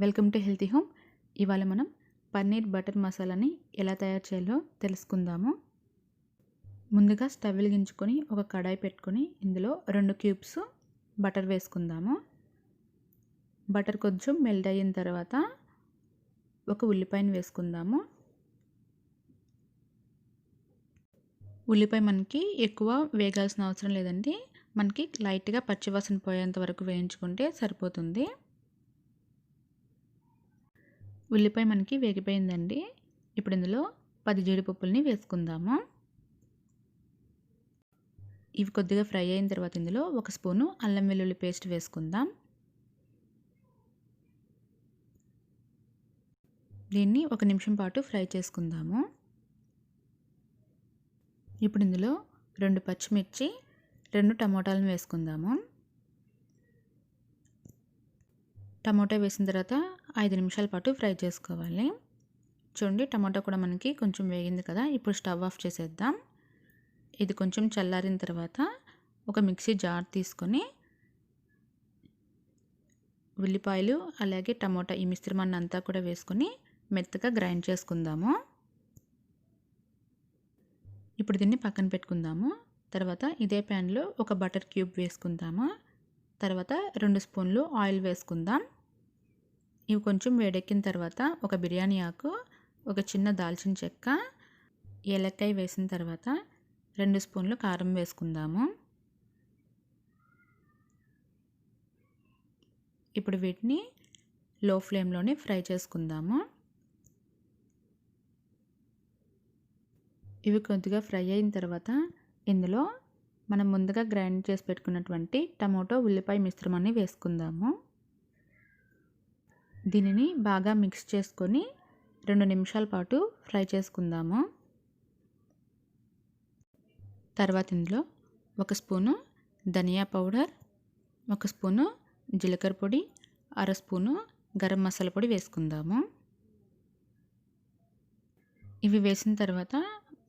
Welcome to healthy home. ఇవాళ మనం paneer butter మసాలాని ఎలా తయారు చేయాలో తెలుసుకుందాము. ముందుగా స్టవ్ వెలిగించుకొని ఒక కడాయి పెట్టుకొని ఇందులో 2 క్యూబ్స్ బటర్ వేసుకుందాము. బటర్ కొంచెం మెల్ట్ అయిన తర్వాత ఒక ఉల్లిపాయను వేసుకుందాము. ఉల్లిపాయ మనకి ఎక్కువ వేగాల్సిన అవసరం లేదండి. మనకి లైట్గా పచ్చివాసన పోయేంత వరకు వేయించుకుంటే సరిపోతుంది. ఉల్లిపాయ మనకి వేగిపోయిందండి. ఇప్పుడు ఇందులో 10 జీడిపప్పుల్ని వేసుకుందాము. ఇవి కొద్దిగా ఫ్రై అయిన తర్వాత ఇందులో 1 స్పూను అల్లం వెల్లుల్లి పేస్ట్ వేసుకుందాం. దీన్ని 1 నిమిషం పాటు ఫ్రై చేసుకుందాము. ఇప్పుడు ఇందులో 2 పచ్చిమిర్చి, 2 టమోటాలను వేసుకుందాము. టమోటా వేసిన తర్వాత 5 నిమిషాల పాటు ఫ్రై చేసుకోవాలి. చూడండి, టమాటా కూడా మనకి కొంచెం వేగింది కదా. ఇప్పుడు స్టవ్ ఆఫ్ చేసేద్దాం. ఇది కొంచెం చల్లారిన తర్వాత ఒక మిక్సీ జార్ తీసుకొని ఉల్లిపాయలు అలాగే టమోటా ఈ మిశ్రమాన్ని అంతా కూడా వేసుకొని మెత్తగా గ్రైండ్ చేసుకుందాము. ఇప్పుడు దీన్ని పక్కన పెట్టుకుందాము. తర్వాత ఇదే ప్యాన్లో ఒక బటర్ క్యూబ్ వేసుకుందాము. తర్వాత 2 స్పూన్లు ఆయిల్ వేసుకుందాం. ఇవి కొంచెం వేడెక్కిన తర్వాత ఒక బిర్యానీ ఆకు, ఒక చిన్న దాల్చిన చెక్క, ఏలక్కాయ వేసిన తర్వాత 2 స్పూన్లు కారం వేసుకుందాము. ఇప్పుడు వీటిని లో ఫ్లేమ్లోనే ఫ్రై చేసుకుందాము. ఇవి కొద్దిగా ఫ్రై అయిన తర్వాత ఇందులో మనం ముందుగా గ్రైండ్ చేసి పెట్టుకున్నటువంటి టమోటో ఉల్లిపాయ మిశ్రమాన్ని వేసుకుందాము. దీనిని బాగా మిక్స్ చేసుకొని 2 నిమిషాల పాటు ఫ్రై చేసుకుందాము. తర్వాత ఇందులో 1 స్పూను ధనియా పౌడర్, 1 స్పూను జీలకర్ర పొడి, 1/2 స్పూను గరం మసాలా పొడి వేసుకుందాము. ఇవి వేసిన తర్వాత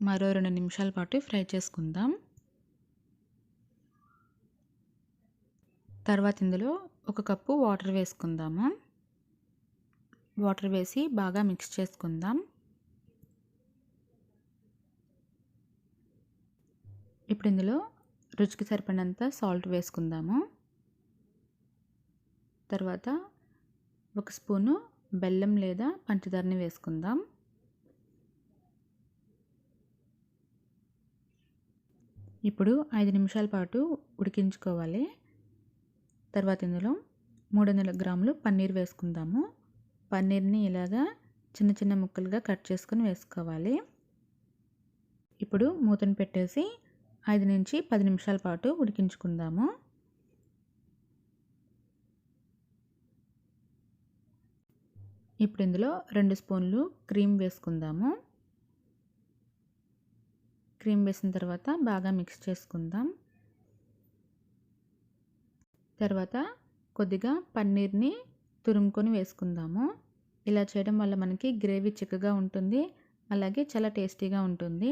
మరో 2 నిమిషాల పాటు ఫ్రై చేసుకుందాం. తర్వాత ఇందులో 1 కప్పు వాటర్ వేసుకుందాము. వాటర్ వేసి బాగా మిక్స్ చేసుకుందాం. ఇప్పుడు ఇందులో రుచికి సరిపడినంత సాల్ట్ వేసుకుందాము. తర్వాత 1 స్పూను బెల్లం లేదా పంచదారని వేసుకుందాం. ఇప్పుడు 5 నిమిషాల పాటు ఉడికించుకోవాలి. తర్వాత ఇందులో 300 గ్రాములు పన్నీర్ వేసుకుందాము. పన్నీర్ని ఇలాగా చిన్న చిన్న ముక్కలుగా కట్ చేసుకొని వేసుకోవాలి. ఇప్పుడు మూతను పెట్టేసి 5 నుంచి 10 నిమిషాల పాటు ఉడికించుకుందాము. ఇప్పుడు ఇందులో 2 స్పూన్లు క్రీమ్ వేసుకుందాము. క్రీమ్ వేసిన తర్వాత బాగా మిక్స్ చేసుకుందాం. తర్వాత కొద్దిగా పన్నీర్ని తురుముకొని వేసుకుందాము. ఇలా చేయడం వల్ల మనకి గ్రేవీ చిక్కగా ఉంటుంది, అలాగే చాలా టేస్టీగా ఉంటుంది.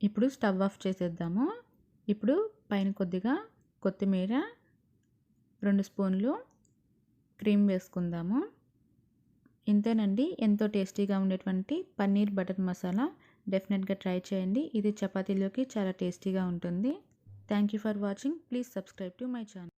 ఇప్పుడు స్టవ్ ఆఫ్ చేసేద్దాము. ఇప్పుడు పైన కొద్దిగా కొత్తిమీర, 2 స్పూన్లు క్రీమ్ వేసుకుందాము. ఇంతేనండి, ఎంతో టేస్టీగా ఉండేటువంటి పన్నీర్ బటర్ మసాలా. డెఫినెట్గా ట్రై చేయండి. ఇది చపాతీలోకి చాలా టేస్టీగా ఉంటుంది. Thank you for watching. Please subscribe to my channel.